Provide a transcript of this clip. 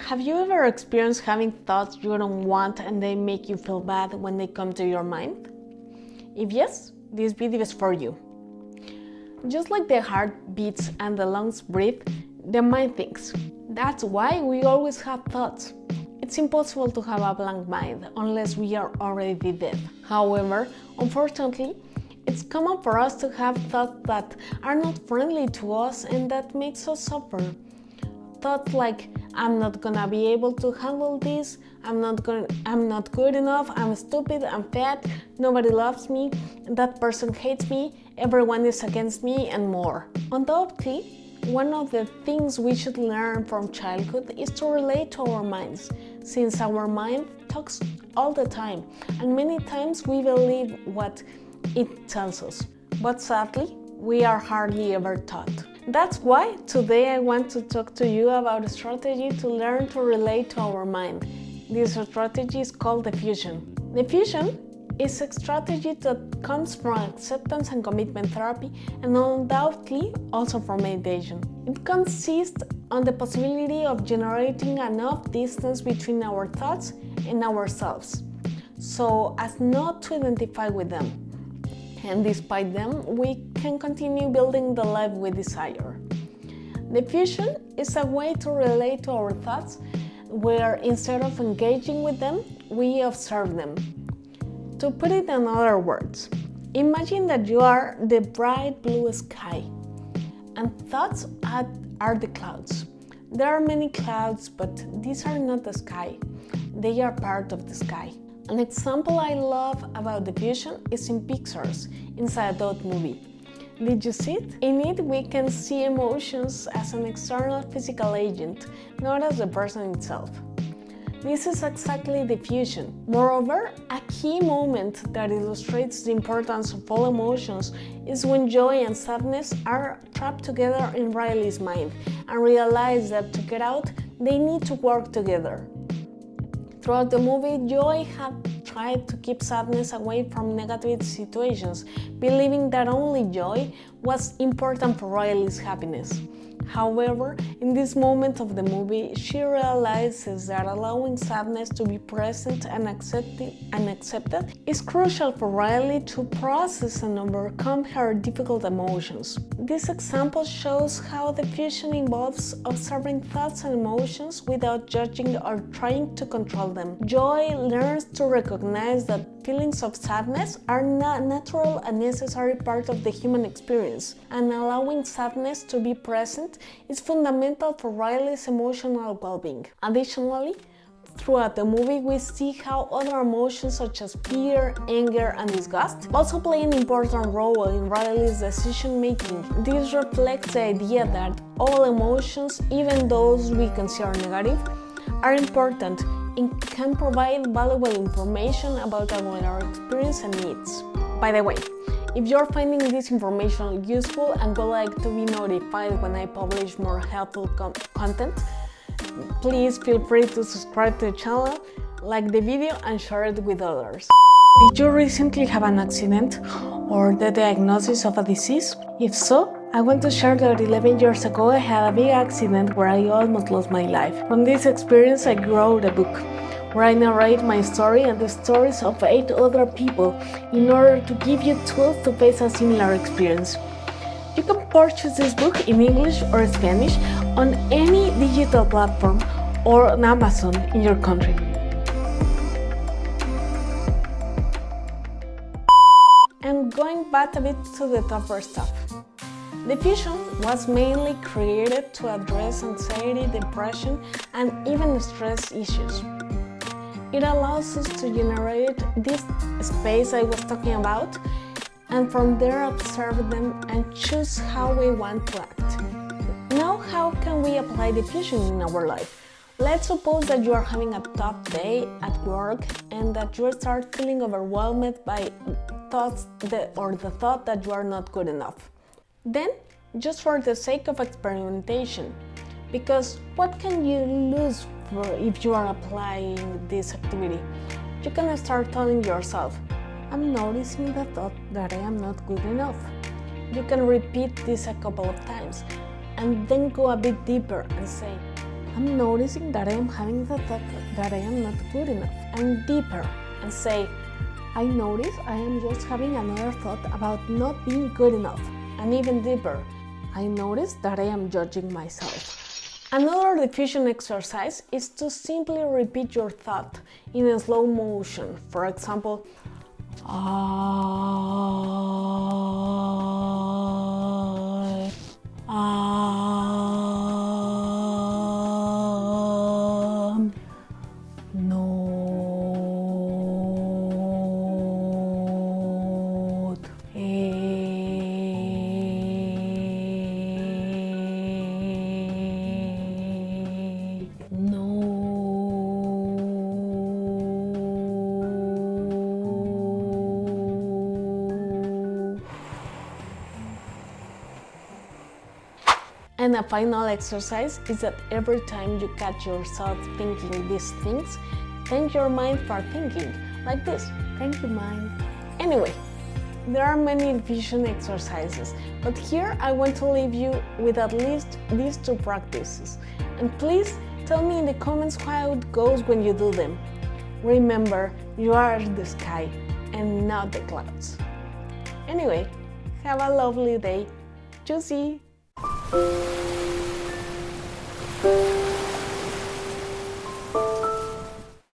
Have you ever experienced having thoughts you don't want and they make you feel bad when they come to your mind? If yes, this video is for you. Just like the heart beats and the lungs breathe, the mind thinks. That's why we always have thoughts. It's impossible to have a blank mind unless we are already dead. However, unfortunately, it's common for us to have thoughts that are not friendly to us and that makes us suffer. Thoughts like, I'm not gonna be able to handle this, I'm not good enough, I'm stupid, I'm fat, nobody loves me, that person hates me, everyone is against me, and more. Undoubtedly, one of the things we should learn from childhood is to relate to our minds, since our mind talks all the time, and many times we believe what it tells us. But sadly, we are hardly ever taught. That's why today I want to talk to you about a strategy to learn to relate to our mind. This strategy is called Defusion. Defusion is a strategy that comes from acceptance and commitment therapy and undoubtedly also from meditation. It consists on the possibility of generating enough distance between our thoughts and ourselves, so as not to identify with them. And despite them, we can continue building the life we desire. Defusion is a way to relate to our thoughts where instead of engaging with them, we observe them. To put it in other words, imagine that you are the bright blue sky and thoughts are the clouds. There are many clouds, but these are not the sky. They are part of the sky. An example I love about Defusion is in Pixar's Inside Out movie. Did you see it? In it, we can see emotions as an external physical agent, not as the person itself. This is exactly Defusion. Moreover, a key moment that illustrates the importance of all emotions is when joy and sadness are trapped together in Riley's mind and realize that to get out, they need to work together. Throughout the movie, Joy had tried to keep sadness away from negative situations, believing that only joy was important for Riley's happiness. However, in this moment of the movie, she realizes that allowing sadness to be present and accepted is crucial for Riley to process and overcome her difficult emotions. This example shows how Defusion involves observing thoughts and emotions without judging or trying to control them. Joy learns to recognize that feelings of sadness are not natural and necessary part of the human experience, and allowing sadness to be present is fundamental for Riley's emotional well-being. Additionally, throughout the movie, we see how other emotions such as fear, anger, and disgust also play an important role in Riley's decision-making. This reflects the idea that all emotions, even those we consider negative, are important and can provide valuable information about our experience and needs. By the way, if you're finding this information useful and would like to be notified when I publish more helpful content, please feel free to subscribe to the channel, like the video, and share it with others. Did you recently have an accident or the diagnosis of a disease? If so, I want to share that 11 years ago I had a big accident where I almost lost my life. From this experience I wrote a book where I narrate my story and the stories of 8 other people in order to give you tools to face a similar experience. You can purchase this book in English or Spanish on any digital platform or on Amazon in your country. And going back a bit to the tougher stuff. Defusion was mainly created to address anxiety, depression, and even stress issues. It allows us to generate this space I was talking about, and from there observe them and choose how we want to act. Now, how can we apply Defusion in our life? Let's suppose that you are having a tough day at work and that you start feeling overwhelmed by the thought that you are not good enough. Then, just for the sake of experimentation, because what can you lose if you are applying this activity? You can start telling yourself, I'm noticing the thought that I am not good enough. You can repeat this a couple of times and then go a bit deeper and say, I'm noticing that I am having the thought that I am not good enough. And deeper, and say, I notice I am just having another thought about not being good enough. And even deeper, I notice that I am judging myself. Another diffusion exercise is to simply repeat your thought in a slow motion. For example, And a final exercise is that every time you catch yourself thinking these things, thank your mind for thinking, like this. Thank you, mind. Anyway, there are many diffusion exercises, but here I want to leave you with at least these 2 practices. And please tell me in the comments how it goes when you do them. Remember, you are the sky and not the clouds. Anyway, have a lovely day. Tschüssi!